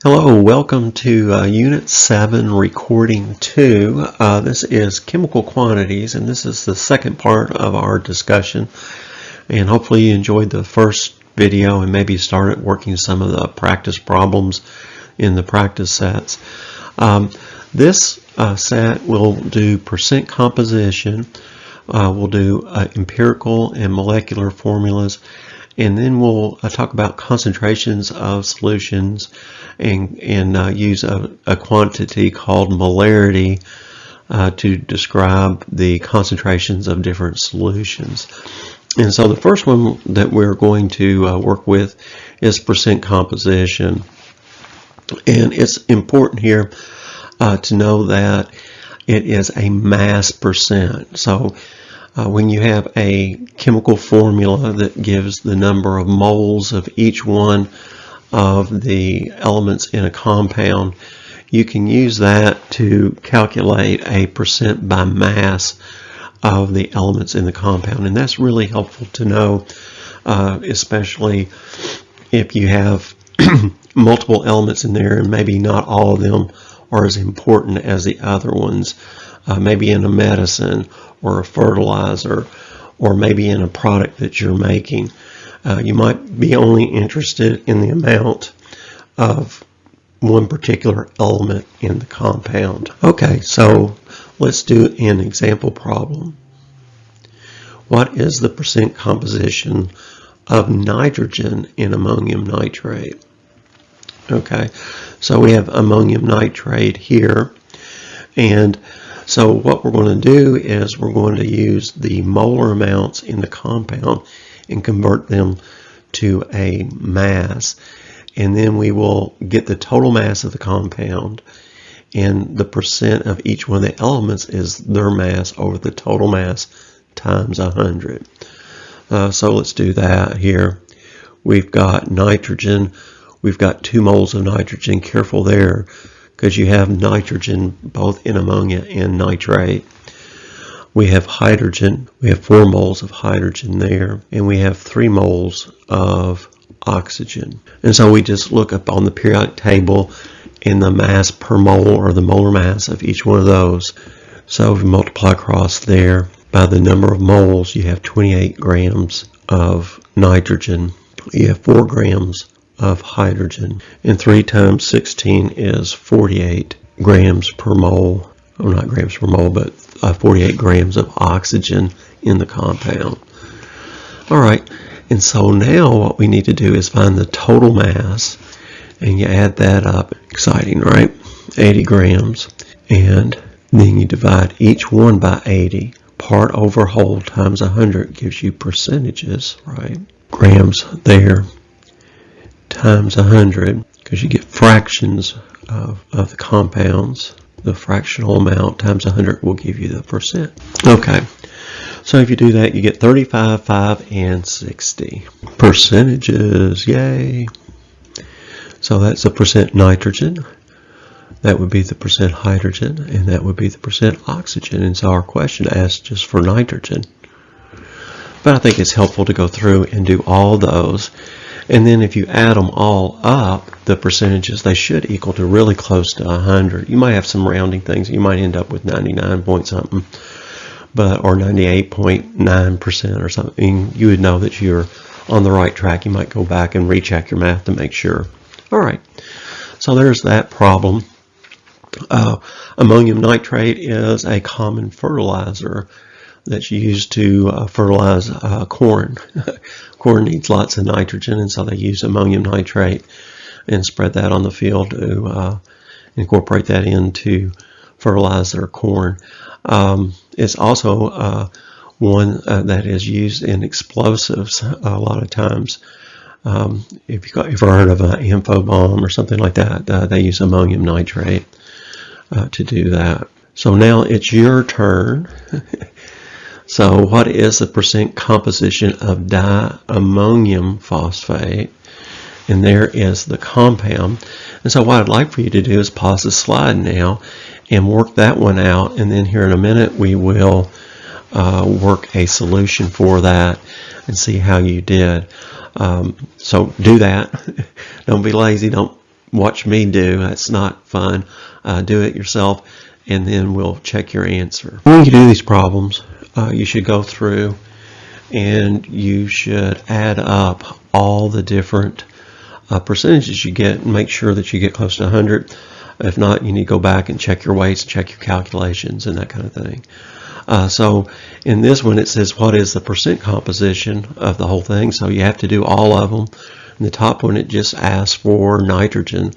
Hello, welcome to Unit 7, Recording 2. This is Chemical Quantities, and this is the second part of our discussion. And hopefully you enjoyed the first video and maybe started working some of the practice problems in the practice sets. This set will do percent composition, we'll do empirical and molecular formulas, and then we'll talk about concentrations of solutions and use a quantity called molarity to describe the concentrations of different solutions. And so the first one that we're going to work with is percent composition. And it's important here to know that it is a mass percent. So when you have a chemical formula that gives the number of moles of each one of the elements in a compound, you can use that to calculate a percent by mass of the elements in the compound. And that's really helpful to know, especially if you have multiple elements in there and maybe not all of them are as important as the other ones. Maybe in a medicine or a fertilizer, or maybe in a product that you're making. You might be only interested in the amount of one particular element in the compound. Okay, so let's do an example problem. What is the percent composition of nitrogen in ammonium nitrate? Okay, so we have ammonium nitrate here, and so what we're going to do is we're going to use the molar amounts in the compound and convert them to a mass. And then we will get the total mass of the compound, and the percent of each one of the elements is their mass over the total mass times 100. So let's do that here. We've got nitrogen. We've got 2 moles of nitrogen. Careful there, because you have nitrogen both in ammonia and nitrate. We have hydrogen. We have 4 moles of hydrogen there, and we have 3 moles of oxygen. And so we just look up on the periodic table in the mass per mole, or the molar mass of each one of those. So if we multiply across there by the number of moles, you have 28 grams of nitrogen. You have 4 grams of hydrogen, and 3 times 16 is 48 grams per mole, or not grams per mole, but 48 grams of oxygen in the compound. Alright, and so now what we need to do is find the total mass, and you add that up. Exciting, right? 80 grams, and then you divide each one by 80. Part over whole times 100 gives you percentages, right? Grams there times 100, because you get fractions of the compounds. The fractional amount times 100 will give you the percent. Okay, so if you do that, you get 35, 5, and 60. Percentages, yay! So that's the percent nitrogen, that would be the percent hydrogen, and that would be the percent oxygen. And so our question asks just for nitrogen. But I think it's helpful to go through and do all those. And then if you add them all up, the percentages, they should equal to really close to 100. You might have some rounding things. You might end up with 99 point something, or 98.9% or something. You would know that you're on the right track. You might go back and recheck your math to make sure. All right, so there's that problem. Ammonium nitrate is a common fertilizer that's used to fertilize corn. Corn needs lots of nitrogen, and so they use ammonium nitrate and spread that on the field to incorporate that into fertilize their corn. It's also one that is used in explosives a lot of times. If you've heard of an info bomb or something like that, they use ammonium nitrate to do that. So now it's your turn. So what is the percent composition of diammonium phosphate? And there is the compound. And so what I'd like for you to do is pause the slide now and work that one out. And then here in a minute we will work a solution for that and see how you did. So do that. Don't be lazy. Don't watch me do. That's not fun. Do it yourself, and then we'll check your answer. When you do these problems, you should go through and you should add up all the different percentages you get and make sure that you get close to 100. If not, you need to go back and check your weights, check your calculations, and that kind of thing. So in this one, it says what is the percent composition of the whole thing. So you have to do all of them. In the top one, it just asks for nitrogen.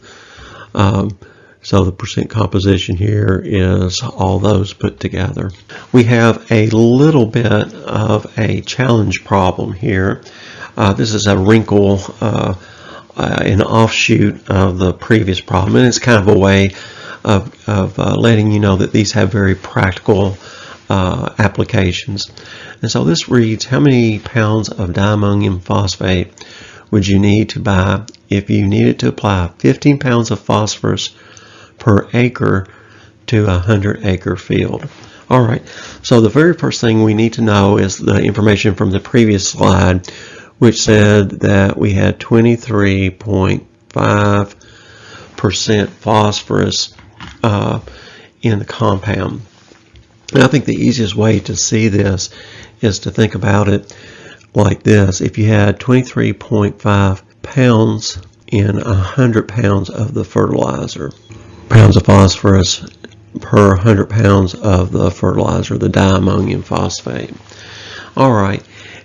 So the percent composition here is all those put together. We have a little bit of a challenge problem here. This is a wrinkle, an offshoot of the previous problem, and it's kind of a way of letting you know that these have very practical applications. And so this reads, how many pounds of diammonium phosphate would you need to buy if you needed to apply 15 pounds of phosphorus per acre to a 100-acre field? All right, so the very first thing we need to know is the information from the previous slide, which said that we had 23.5% phosphorus in the compound. And I think the easiest way to see this is to think about it like this. If you had 23.5 pounds in 100 pounds of the fertilizer, pounds of phosphorus per 100 pounds of the fertilizer, the diammonium phosphate. All right,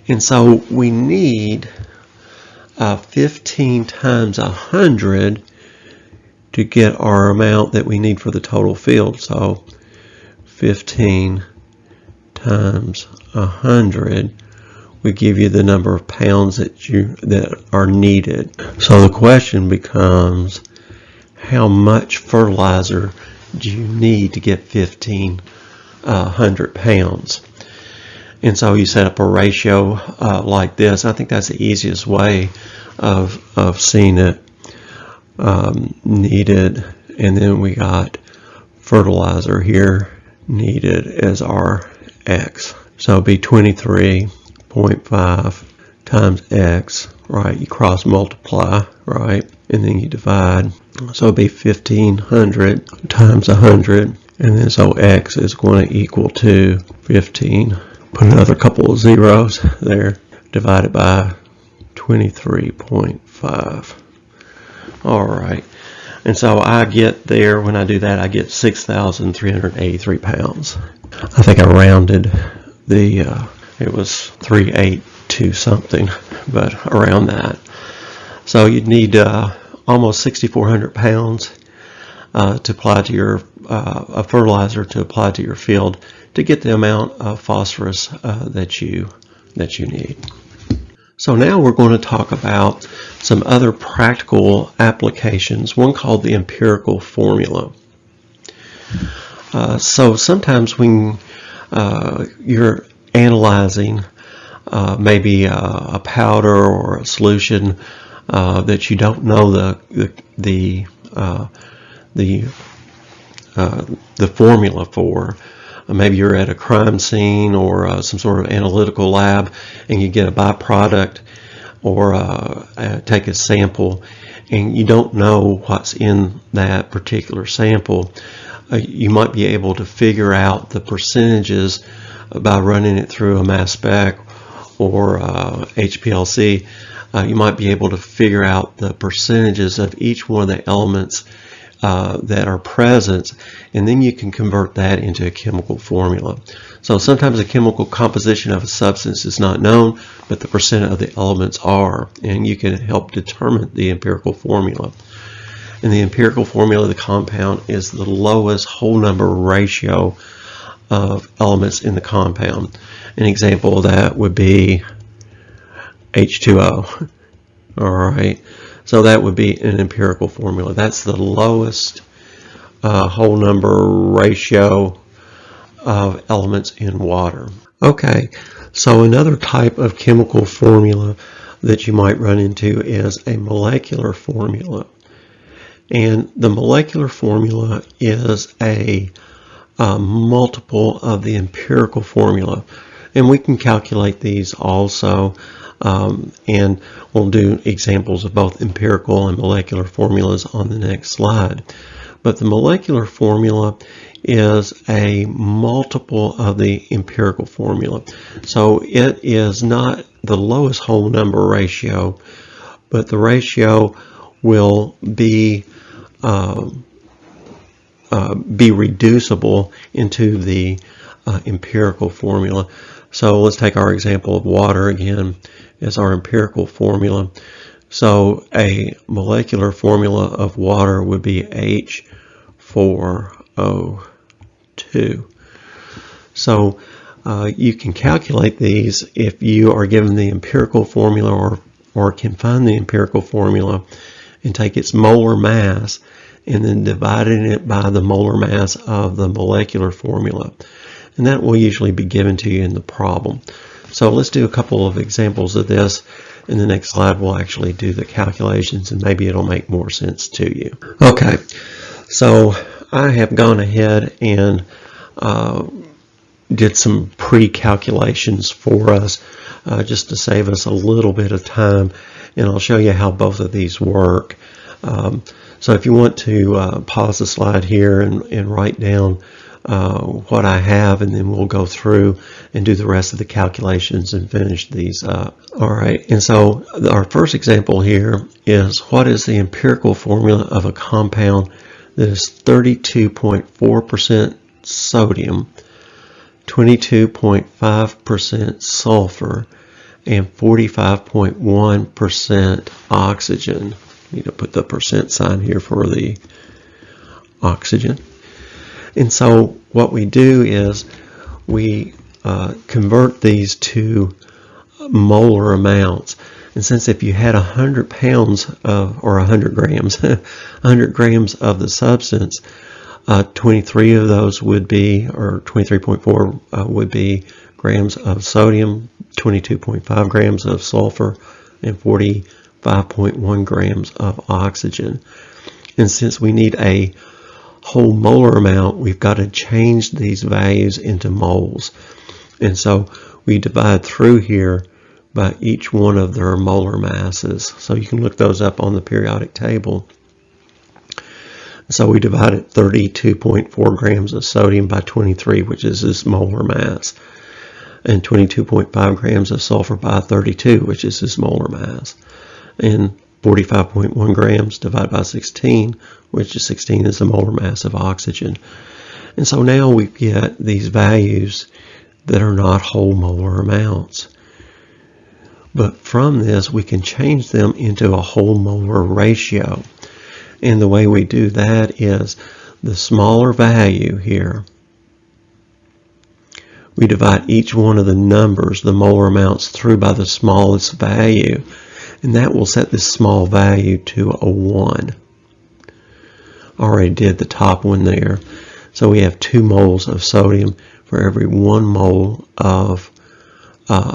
and so we need 15 times 100 to get our amount that we need for the total field. So 15 times 100 would give you the number of pounds that are needed. So the question becomes, how much fertilizer do you need to get 1,500 pounds? And so you set up a ratio like this. I think that's the easiest way of seeing it. Needed, and then we got fertilizer here needed as our X. So it'd be 23.5 times X, right? You cross multiply, right? And then you divide. So it'd be 1,500 times 100. And then so X is going to equal to 15. Put another couple of zeros there. Divided by 23.5. All right. And so I get there, when I do that, I get 6,383 pounds. I think I rounded it was 382 something, but around that. So you'd need almost 6,400 pounds to apply to your a fertilizer to apply to your field to get the amount of phosphorus that you need. So now we're going to talk about some other practical applications, one called the empirical formula. So sometimes when you're analyzing maybe a powder or a solution that you don't know the formula for, maybe you're at a crime scene or some sort of analytical lab and you get a byproduct or take a sample and you don't know what's in that particular sample, you might be able to figure out the percentages by running it through a mass spec or HPLC. You might be able to figure out the percentages of each one of the elements that are present, and then you can convert that into a chemical formula. So sometimes the chemical composition of a substance is not known, but the percent of the elements are, and you can help determine the empirical formula. And the empirical formula of the compound is the lowest whole number ratio of elements in the compound. An example of that would be H2O. All right. So that would be an empirical formula. That's the lowest whole number ratio of elements in water. Okay, so another type of chemical formula that you might run into is a molecular formula. And the molecular formula is a multiple of the empirical formula. And we can calculate these also. And we'll do examples of both empirical and molecular formulas on the next slide. But the molecular formula is a multiple of the empirical formula. So it is not the lowest whole number ratio, but the ratio will be reducible into the empirical formula. So let's take our example of water again as our empirical formula. So a molecular formula of water would be H4O2. So you can calculate these if you are given the empirical formula or can find the empirical formula and take its molar mass and then dividing it by the molar mass of the molecular formula. And that will usually be given to you in the problem. So let's do a couple of examples of this. In the next slide we'll actually do the calculations and maybe it'll make more sense to you. Okay, so I have gone ahead and did some pre-calculations for us just to save us a little bit of time, and I'll show you how both of these work. So if you want to pause the slide here and write down what I have, and then we'll go through and do the rest of the calculations and finish these up. Alright, and so our first example here is what is the empirical formula of a compound that is 32.4% sodium, 22.5% sulfur, and 45.1% oxygen. I need to put the percent sign here for the oxygen. And so what we do is we convert these to molar amounts. And since if you had 100 pounds of, or 100 grams, 100 grams of the substance, 23 of those would be, or 23.4 would be grams of sodium, 22.5 grams of sulfur, and 45.1 grams of oxygen. And since we need a whole molar amount, we've got to change these values into moles. And so we divide through here by each one of their molar masses. So you can look those up on the periodic table. So we divided 32.4 grams of sodium by 23, which is this molar mass, and 22.5 grams of sulfur by 32, which is this molar mass, and 45.1 grams divided by 16, which is 16 is the molar mass of oxygen. And so now we get these values that are not whole molar amounts. But from this we can change them into a whole molar ratio. And the way we do that is the smaller value here, we divide each one of the numbers, the molar amounts, through by the smallest value. And that will set this small value to a 1. Already did the top one there. So we have 2 moles of sodium for every 1 mole of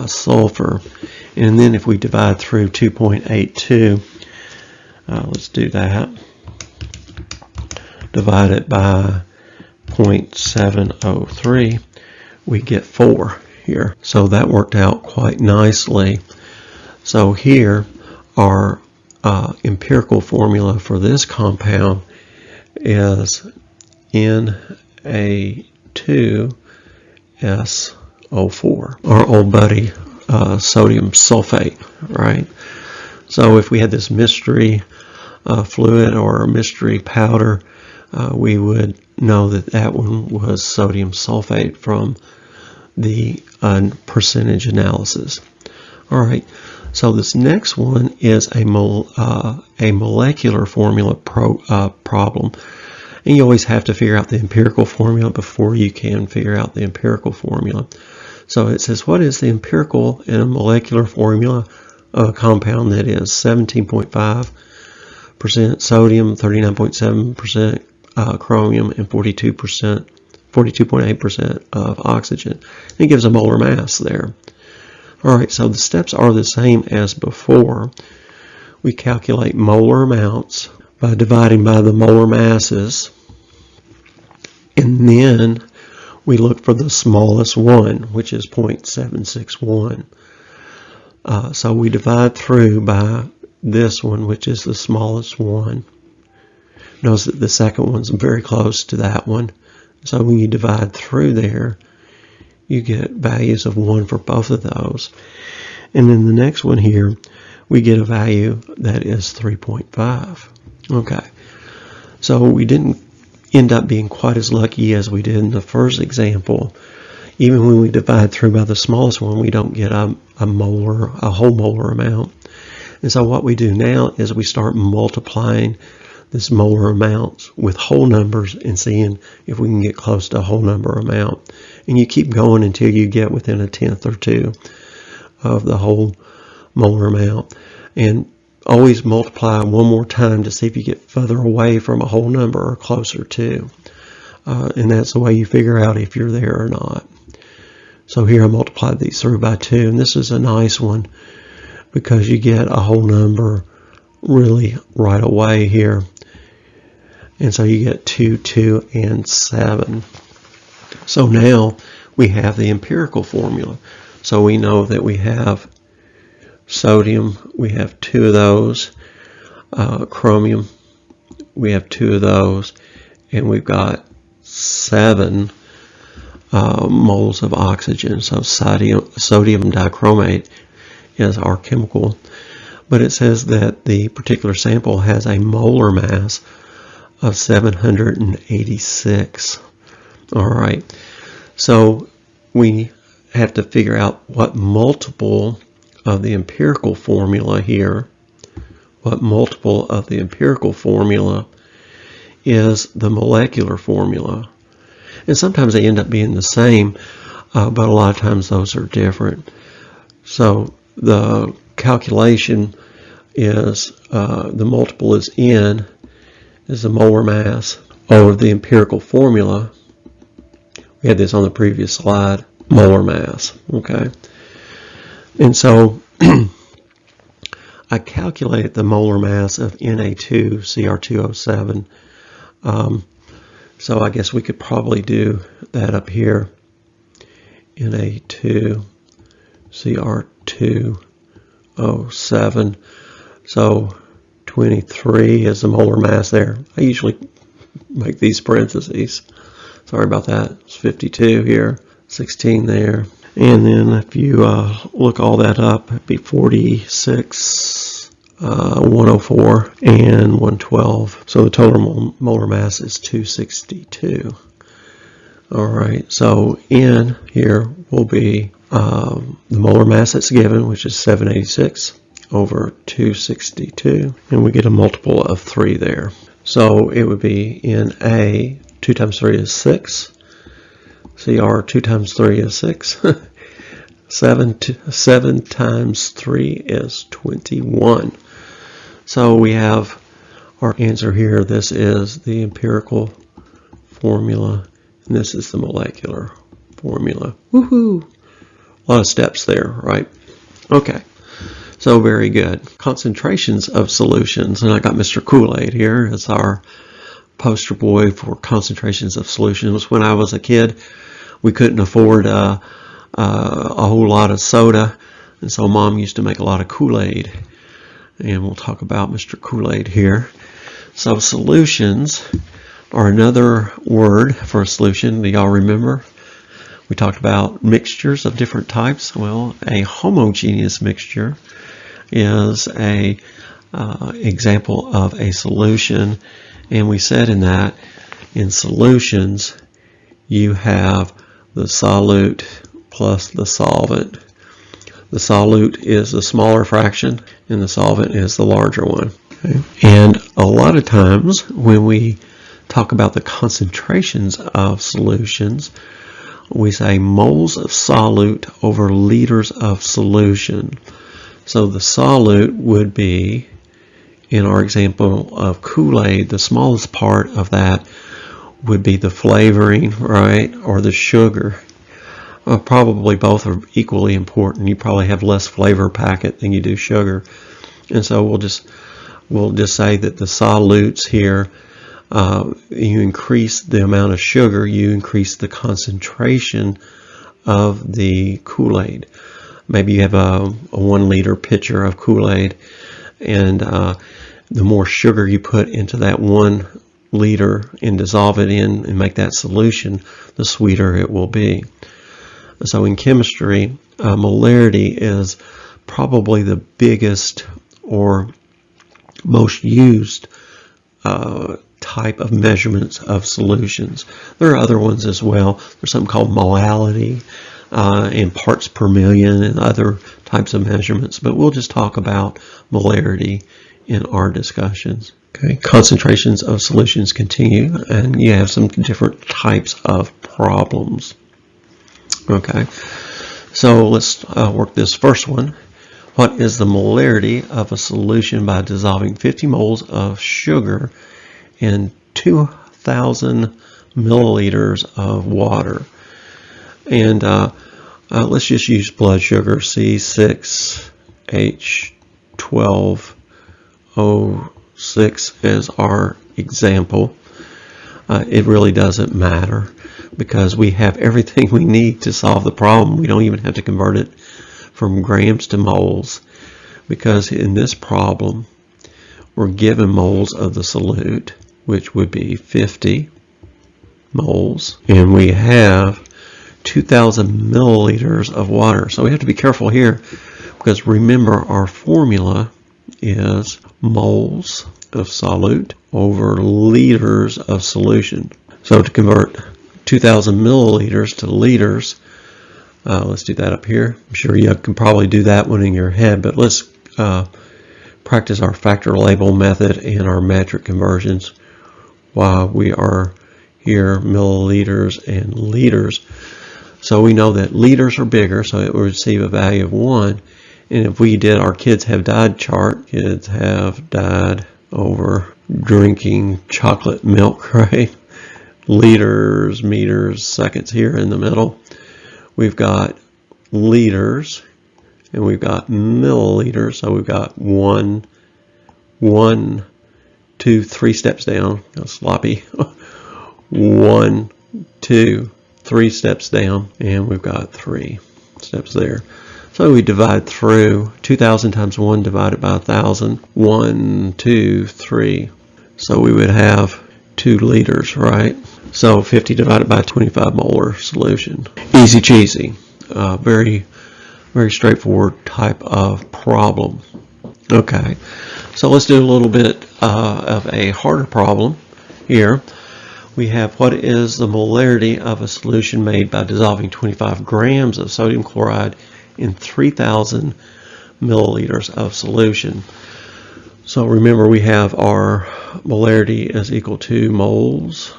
sulfur. And then if we divide through 2.82, let's do that. Divide it by 0.703, we get 4 here. So that worked out quite nicely. So here our empirical formula for this compound is Na2SO4, our old buddy sodium sulfate, right? So if we had this mystery fluid or a mystery powder, we would know that that one was sodium sulfate from the percentage analysis. All right, so this next one is a molecular formula problem. And you always have to figure out the empirical formula before you can figure out the empirical formula. So it says, what is the empirical and a molecular formula of a compound that is 17.5% sodium, 39.7% chromium, and 42.8% of oxygen? It gives a molar mass there. Alright, so the steps are the same as before. We calculate molar amounts by dividing by the molar masses, and then we look for the smallest one, which is 0.761. So we divide through by this one, which is the smallest one. Notice that the second one's very close to that one. So when you divide through there, you get values of 1 for both of those. And then the next one here, we get a value that is 3.5. Okay, so we didn't end up being quite as lucky as we did in the first example. Even when we divide through by the smallest one, we don't get a whole molar amount. And so what we do now is we start multiplying this molar amounts with whole numbers and seeing if we can get close to a whole number amount. And you keep going until you get within a tenth or two of the whole molar amount. And always multiply one more time to see if you get further away from a whole number or closer to. And that's the way you figure out if you're there or not. So here I multiplied these through by 2, and this is a nice one because you get a whole number really right away here. And so you get 2, 2, and 7. So now we have the empirical formula. So we know that we have sodium, we have 2 of those, chromium, we have 2 of those, and we've got 7 moles of oxygen. So sodium dichromate is our chemical, but it says that the particular sample has a molar mass of 786. All right, so we have to figure out what multiple of the empirical formula here, what multiple of the empirical formula is the molecular formula. And sometimes they end up being the same, but a lot of times those are different. So the calculation is the multiple is N, is the molar mass over the empirical formula. We had this on the previous slide, molar mass, okay? And so I calculated the molar mass of Na2Cr2O7. So I guess we could probably do that up here. Na2Cr2O7. So 23 is the molar mass there. I usually make these parentheses. Sorry about that. It's 52 here, 16 there. And then if you look all that up, it'd be 46, 104, and 112. So the total molar mass is 262. All right, so N here will be the molar mass that's given, which is 786 over 262, and we get a multiple of 3 there. So it would be Na, 2 times 3 is 6. Cr, 2 times 3 is 6. 7 times 3 is 21. So we have our answer here. This is the empirical formula, and this is the molecular formula. Woohoo! A lot of steps there, right? Okay. So very good. Concentrations of solutions, and I got Mr. Kool-Aid here as our poster boy for concentrations of solutions. When I was a kid, we couldn't afford a whole lot of soda, and so Mom used to make a lot of Kool-Aid, and we'll talk about Mr. Kool-Aid here. So solutions are another word for a solution. Do y'all remember? We talked about mixtures of different types. Well, a homogeneous mixture is a example of a solution, and we said in solutions you have the solute plus the solvent. The solute is the smaller fraction and the solvent is the larger one. Okay. And a lot of times when we talk about the concentrations of solutions, we say moles of solute over liters of solution. So the solute would be, in our example of Kool-Aid, the smallest part of that would be the flavoring, right, or the sugar. Probably both are equally important. You probably have less flavor packet than you do sugar. And so we'll just say that the solutes here, you increase the amount of sugar, you increase the concentration of the Kool-Aid. maybe you have a 1 liter pitcher of Kool-Aid, and the more sugar you put into that 1 liter and dissolve it in and make that solution, the sweeter it will be. So in chemistry, molarity is probably the biggest or most used type of measurements of solutions. There are other ones as well. There's something called molarity and parts per million and other types of measurements, but we'll just talk about molarity in our discussions. Okay, concentrations of solutions continue, and you have some different types of problems. Okay, so let's work this first one. What is the molarity of a solution by dissolving 50 moles of sugar in 2,000 milliliters of water? And let's just use blood sugar, C6H12O6 as our example. It really doesn't matter because we have everything we need to solve the problem. We don't even have to convert it from grams to moles, because in this problem we're given moles of the solute, which would be 50 moles, and we have 2,000 milliliters of water. So we have to be careful here, because remember our formula is moles of solute over liters of solution. So to convert 2,000 milliliters to liters, let's do that up here. I'm sure you can probably do that one in your head, but let's practice our factor label method and our metric conversions while we are here, milliliters and liters. So we know that liters are bigger, so it will receive a value of 1. And if we did our kids have died chart, kids have died over drinking chocolate milk, right? Liters, meters, seconds here in the middle. We've got liters and we've got milliliters. So we've got 1, 2, 3 steps down. That's sloppy. 1, 2, 3 steps down, and we've got 3 steps there. So we divide through 2,000 times 1 divided by 1,000. 1, 2, 3. So we would have 2 liters, right? So 50 divided by 25 molar solution. Easy cheesy. Very, very straightforward type of problem. Okay, so let's do a little bit of a harder problem here. We have what is the molarity of a solution made by dissolving 25 grams of sodium chloride in 3,000 milliliters of solution. So remember, we have our molarity is equal to moles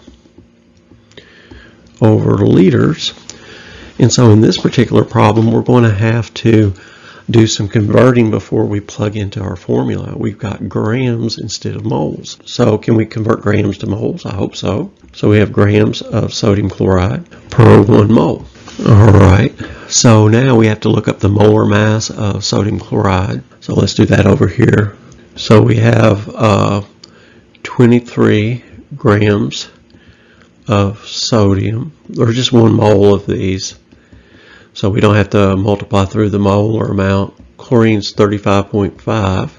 over liters. And so in this particular problem, we're going to have to do some converting before we plug into our formula. We've got grams instead of moles. So can we convert grams to moles? I hope so. So we have grams of sodium chloride per 1 mole. All right. So now we have to look up the molar mass of sodium chloride. So let's do that over here. So we have 23 grams of sodium, or just 1 mole of these. So we don't have to multiply through the molar amount. Chlorine's 35.5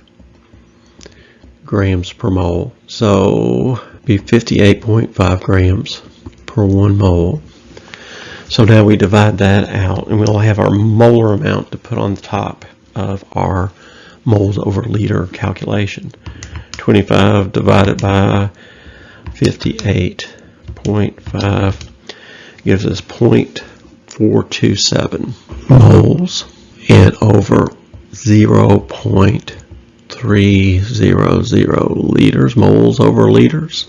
grams per mole. So be 58.5 grams per 1 mole. So now we divide that out, and we'll have our molar amount to put on the top of our moles over liter calculation. 25 divided by 58.5 gives us 0.427 moles, and over 0.300 liters, moles over liters.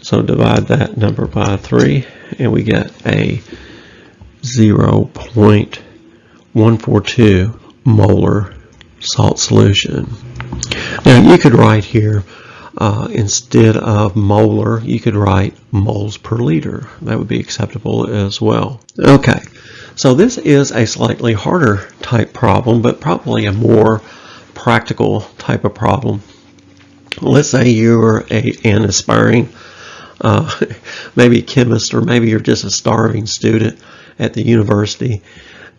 So divide that number by 3, and we get a 0.142 molar salt solution. Now you could write here, instead of molar, you could write moles per liter. That would be acceptable as well. Okay, so this is a slightly harder type problem, but probably a more practical type of problem. Let's say you're an aspiring maybe a chemist, or maybe you're just a starving student at the university,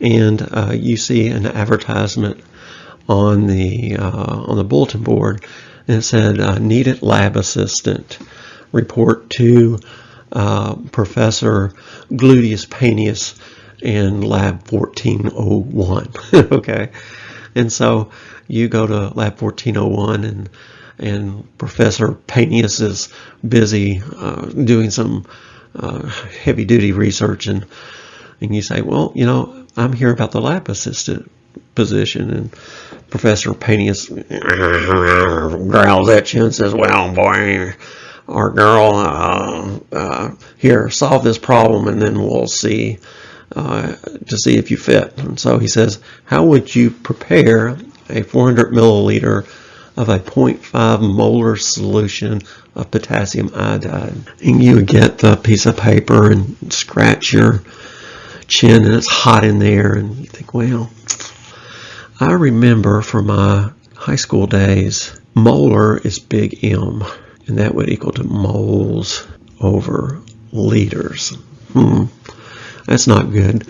and you see an advertisement on the bulletin board, and it said, "Needed lab assistant. Report to Professor Gluteus Panius in lab 1401." Okay, and so you go to lab 1401, and Professor Panius is busy doing some heavy-duty research, and you say, "Well, you know, I'm here about the lab assistant position," and Professor Panius growls at you and says, "Well, boy, our girl, here, solve this problem, and then we'll see to see if you fit." And so he says, "How would you prepare a 400 milliliter of a 0.5 molar solution of potassium iodide?" And you would get the piece of paper and scratch your chin, and it's hot in there, and you think, well, I remember from my high school days, molar is big M, and that would equal to moles over liters. That's not good,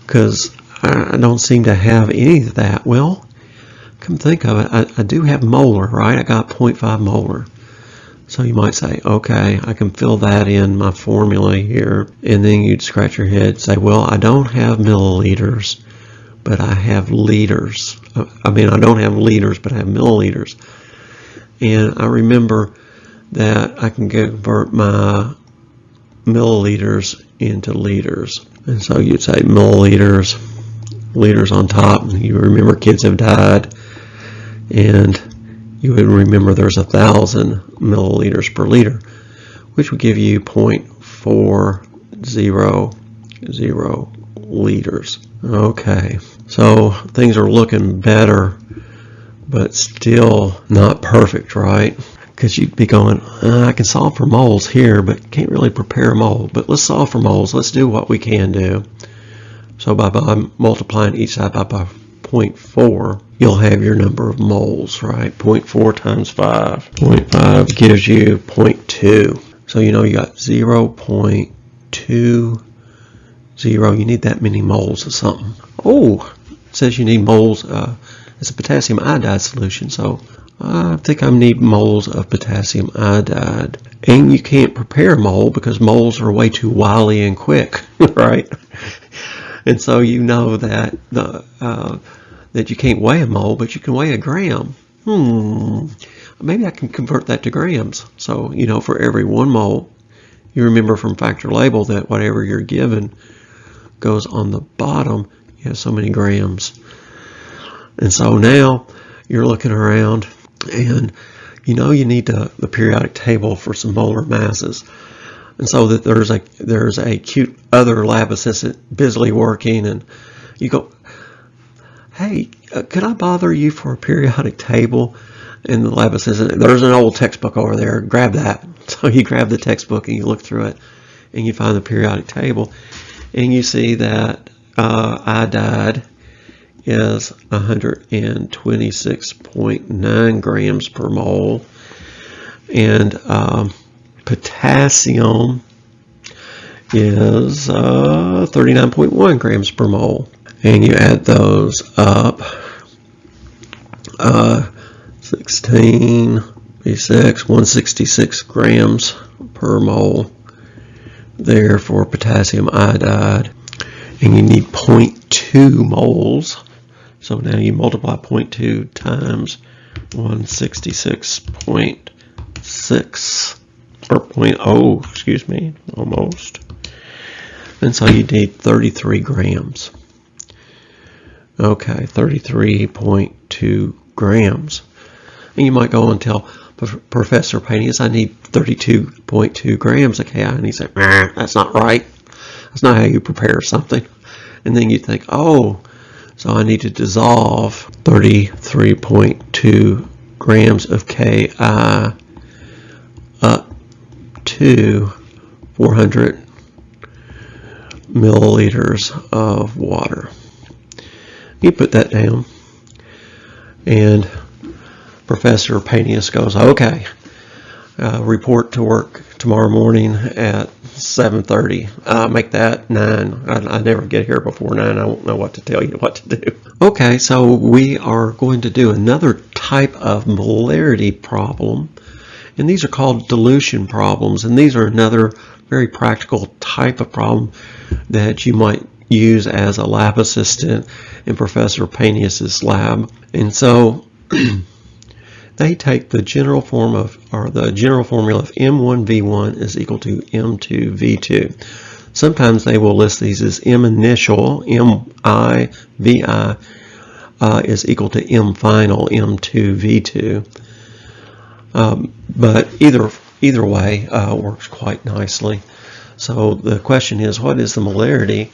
because I don't seem to have any of that. Well, come think of it, I do have molar, right? I got 0.5 molar. So you might say, okay, I can fill that in my formula here. And then you'd scratch your head and say, well, I don't have milliliters, but I have liters. I mean, I don't have liters, but I have milliliters. And I remember that I can convert my milliliters into liters. And so you'd say milliliters, liters on top. And you remember kids have died. And you would remember there's 1,000 milliliters per liter, which would give you 0.400 liters. Okay, so things are looking better, but still not perfect, right? Because you'd be going, I can solve for moles here, but can't really prepare a mole. But let's solve for moles. Let's do what we can do. So by multiplying each side by 0.4, you'll have your number of moles, right? 0.4 times 5. 0.5 gives you 0.2. So you know you got 0.20. You need that many moles of something. Oh, it says you need moles. It's a potassium iodide solution, so I think I need moles of potassium iodide. And you can't prepare a mole because moles are way too wily and quick, right? And so you know that that you can't weigh a mole, but you can weigh a gram. Maybe I can convert that to grams. So, you know, for every 1 mole, you remember from factor label that whatever you're given goes on the bottom. You have so many grams. And so now you're looking around, and you know you need the periodic table for some molar masses. And so that there's a cute other lab assistant busily working, and you go, hey, could I bother you for a periodic table? And the lab assistant, there's an old textbook over there, grab that. So you grab the textbook and you look through it, and you find the periodic table, and you see that iodide is 126.9 grams per mole, and potassium is 39.1 grams per mole. And you add those up, 16, 166 grams per mole there for potassium iodide. And you need 0.2 moles. So now you multiply 0.2 times 166.6, or 0.0, excuse me, almost. And so you need 33 grams. Okay, 33.2 grams. And you might go and tell Professor Panius, I need 32.2 grams of KI. And he said, that's not right. That's not how you prepare something. And then you think, oh, so I need to dissolve 33.2 grams of Ki up to 400 milliliters of water. You put that down, and Professor Panius goes, okay, report to work tomorrow morning at 7:30. Make that 9. I never get here before 9. I won't know what to tell you what to do. Okay, so we are going to do another type of molarity problem, and these are called dilution problems, and these are another very practical type of problem that you might use as a lab assistant in Professor Panius's lab. And so they take the general form of, or the general formula of M1V1 is equal to M2V2. Sometimes they will list these as M initial, MIVI, is equal to M final, M2V2. But either way works quite nicely. So the question is, what is the molarity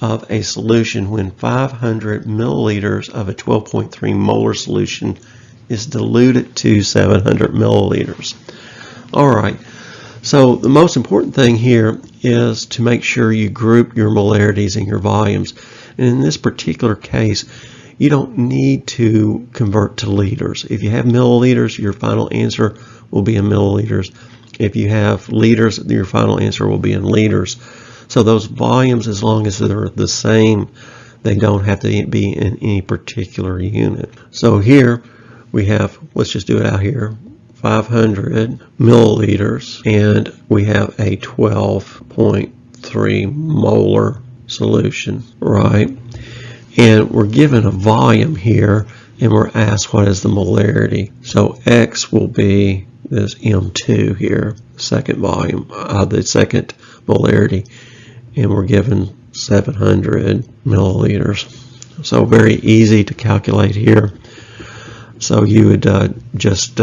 of a solution when 500 milliliters of a 12.3 molar solution is diluted to 700 milliliters? All right, so the most important thing here is to make sure you group your molarities and your volumes. And in this particular case, you don't need to convert to liters. If you have milliliters, your final answer will be in milliliters. If you have liters, your final answer will be in liters. So those volumes, as long as they're the same, they don't have to be in any particular unit. So here we have, let's just do it out here, 500 milliliters, and we have a 12.3 molar solution, right? And we're given a volume here, and we're asked what is the molarity. So X will be this M2 here, second volume, the second molarity, and we're given 700 milliliters. So very easy to calculate here. So you would just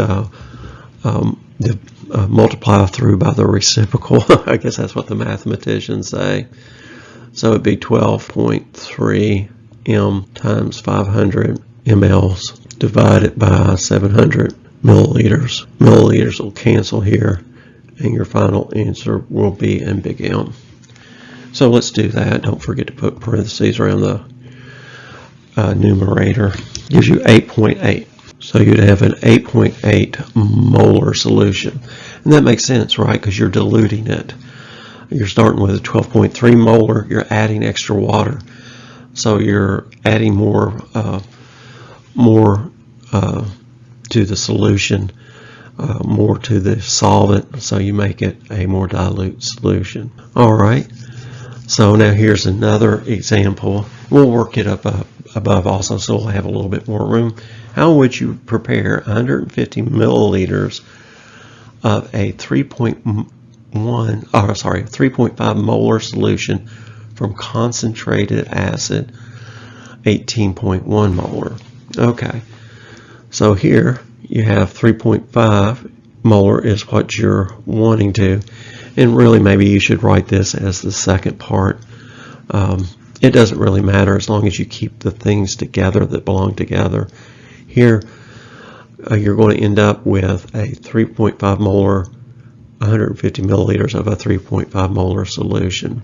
multiply through by the reciprocal. I guess that's what the mathematicians say. So it'd be 12.3 M times 500 mLs divided by 700 milliliters. Milliliters will cancel here, and your final answer will be in big M. So let's do that. Don't forget to put parentheses around the numerator. Gives you 8.8. So you'd have an 8.8 molar solution. And that makes sense, right? Because you're diluting it. You're starting with a 12.3 molar. You're adding extra water. So you're adding more to the solution, more to the solvent, so you make it a more dilute solution. All right. So now here's another example. We'll work it up above also, so we'll have a little bit more room. How would you prepare 150 milliliters of a 3.5 molar solution from concentrated acid, 18.1 molar? Okay, so here you have 3.5 molar is what you're wanting to, and really maybe you should write this as the second part. It doesn't really matter as long as you keep the things together that belong together. Here you're going to end up with a 3.5 molar, 150 milliliters of a 3.5 molar solution,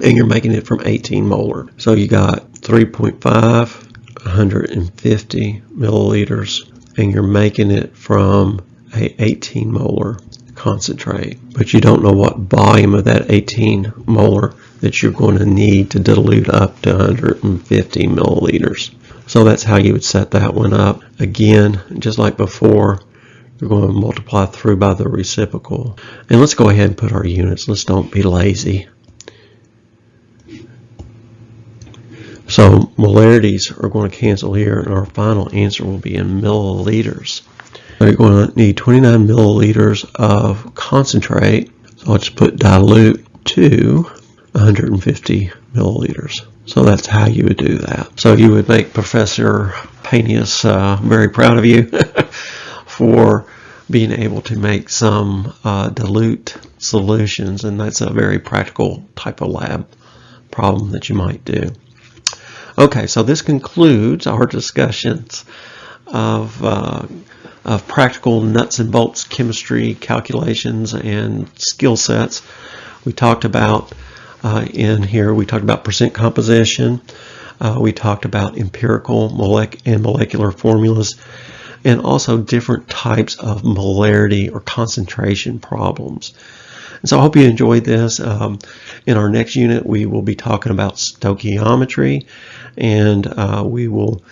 and you're making it from 18 molar. So you got 3.5, 150 milliliters, and you're making it from a 18 molar concentrate, but you don't know what volume of that 18 molar that you're going to need to dilute up to 150 milliliters. So that's how you would set that one up. Again, just like before, you're going to multiply through by the reciprocal. And let's go ahead and put our units. Let's don't be lazy. So molarities are going to cancel here, and our final answer will be in milliliters. So you're going to need 29 milliliters of concentrate. So I'll just put dilute to 150 milliliters. So that's how you would do that. So you would make Professor Panius very proud of you for being able to make some dilute solutions, and that's a very practical type of lab problem that you might do. Okay, so this concludes our discussions of practical nuts and bolts chemistry calculations and skill sets. We talked about in here, we talked about percent composition, we talked about empirical and molecular formulas, and also different types of molarity or concentration problems. And so I hope you enjoyed this. In our next unit, we will be talking about stoichiometry, and we will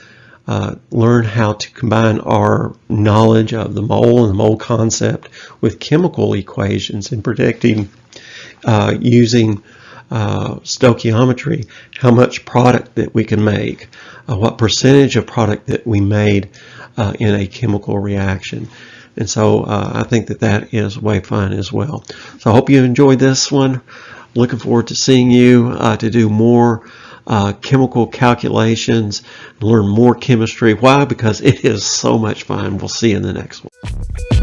learn how to combine our knowledge of the mole and the mole concept with chemical equations and predicting using stoichiometry how much product that we can make, what percentage of product that we made in a chemical reaction. And so I think that that is way fun as well. So I hope you enjoyed this one. Looking forward to seeing you to do more chemical calculations, learn more chemistry. Why? Because it is so much fun. We'll see you in the next one.